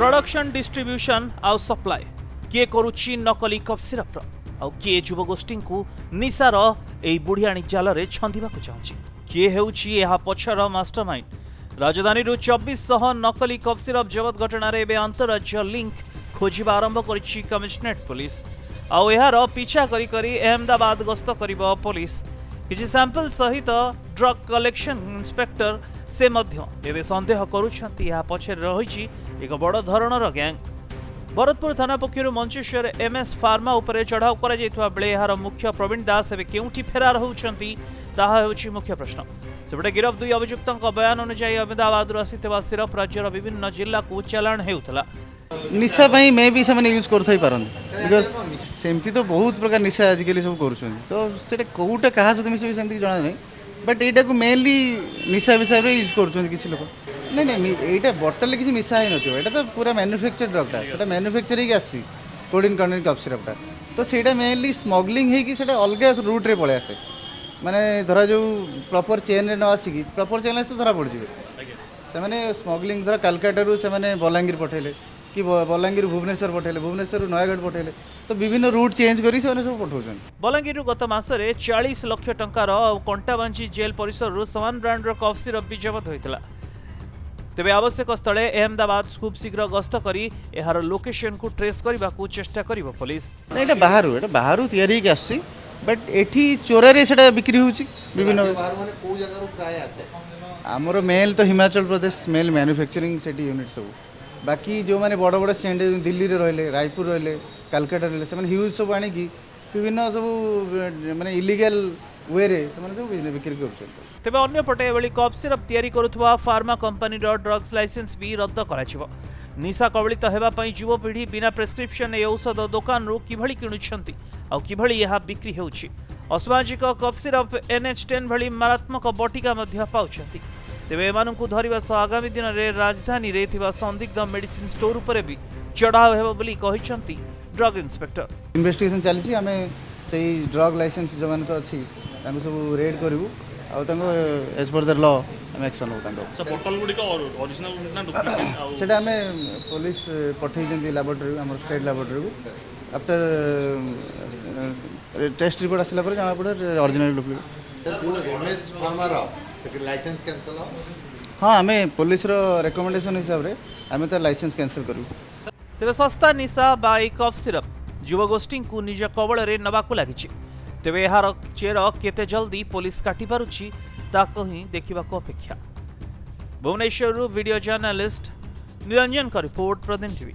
Production distribution आउ supply किए करुच्ची नकली कफ सिरप आउ किए युवगोष्ठी को निशार एई बुढ़ियाणी जाल रे छंदिबाकु चाहुची किए हेउची एहा पछर मास्टरमाइंड राजधानी 2400 नकली कफ सिरप जबत घटना रे एबे अंतरराज्य लिंक खोजिबा आरंभ करिछि कमिशनरेट पुलिस आउ एहार पीछा करी करी अहमदाबाद गस्त करिबो पुलिस किछि सैंपल सहित ड्रग कलेक्शन इंस्पेक्टर से मध्य एबे संदेह करुछंती एहा पछे रहिछि एक बड़ धरणर गैंग भरतपुर थाना पक्षर मंचेश्वर एमएस फार्मा उपरे चढ़ाव करा जायतवा बेले एहार मुख्य प्रवीण दास एबे केउठी फेरार होउछंती ताहा हेउछि मुख्य प्रश्न सेपटे गिरफ दुई अभियुक्तଙ୍କ बयान अनुसार अहमदाबाद आसीथिबा सिरप राज्यर विभिन्न जिल्ला को चालान हेउथला निशा पई मे भी से यूज करथई पारन बिकॉज़ सेमती तो बहुत प्रकार निशा आजिकली सब करूछन तो सेटा कोउटा कहा से मिसे सेमती जाना नहीं बट एटा को मेनली निशा हिसाब रे यूज करूछन किसी लोग नहीं नहीं एटा बोतल किसी मिसा ही नथियो एटा तो पूरा मैन्युफैक्चर ड्रग ता सेटा मैन्युफैक्चर ही आसी कोडिन कंटेंट कफ सिरप ता तो सेटा मेनली स्मगलिंग हे कि सेटा अलग रूट रे पळे आसे माने धरा जो प्रॉपर चेन रे न आसी प्रॉपर चेन से धरा पड़ जिवे से माने स्मगलिंग धरा कलकत्ता रु से माने बलांगीर पठेले कि बलांगीर भुवनेश्वर पठेले भुवनेश्वर नयागढ़ पठेले तो विभिन्न रूट चेंज करी से सब पठाउछन बलांगीर गत मासरे 40 लाख टंकार कंटाबांची जेल परिसर रु समान ब्रांड रो कफ सिरप भी जब्त होइतला तेबे आवश्यक स्थले अहमदाबाद खूब शीघ्र गस्त करी एहार लोकेशन को ट्रेस करबा को चेष्टा करिवो पुलिस एटा बाहरु तयारी के आसी बट एठी चोरा रे सेटा बिक्री होउची विभिन्न बाहर माने को जगह रु काय आते हमरो मेल तो हिमाचल प्रदेश मेल मैन्युफैक्चरिंग सेटी यूनिट सब बाकी जो माने बड़ बड़ स्टैंड दिल्ली रे रहले रायपुर रहले कलकत्ता रहले से माने ह्यूज सब आनी की विभिन्न सब माने इलीगल वे रे से माने सब बिक्री करछन तेबे अन्य पटे एबेली कफ सिरप तयारी करुथवा फार्मा कंपनी रो ड्रग्स लाइसेंस भी रद्द कराजिवो निशा कबलित हेबा पई युवपीढ़ी बिना प्रेस्क्रिप्शन ए औषध दुकान रू किभଳି किणुछंती आ किभଳି यहा बिक्री हेउछि असामाजिक कफ सिरप NH10 भଳି मारात्मक बटिका मध्य पाउछंती तेबे एमानंकु धरिबा सह आगामी दिन रे राजधानी रे थिबा संदिग्ध मेडिसिन स्टोर उपरे भी चढ़ाव हेबो बोली कहिसंती ड्रग इंस्पेक्टर इन्वेस्टिगेशन चलीछि हमें सेही ड्रग लाइसेंस जमान को अछि हम सब रेड करबू आ तांको एज पर द लॉ हम एक्शन हो तांको सब बोतल गुडी का ओरिजिनल ना डुप्लीकेट आ सेटा हमें पुलिस पठै जंदी लैबोरेटरी हमर स्टेट लैबोरेटरी को आफ्टर टेस्ट रिपोर्ट आसला पर जाना पड़े original duplicate MS farmer license cancel हां हमें पुलिस रो रिकमेंडेशन हिसाब रे हमें तो लाइसेंस कैंसिल करू तेबे सस्ता निशा बाई कफ सिरप युवगोष्ठी को निज कबल रे नबाकू लागिछि तेबे एहार चेर केते जल्दी पुलिस काटी पारुछि ताको ही देखिबा को अपेक्षा भुवनेश्वर वीडियो जर्नलिस्ट निरंजन का रिपोर्ट प्रदिन टीवी।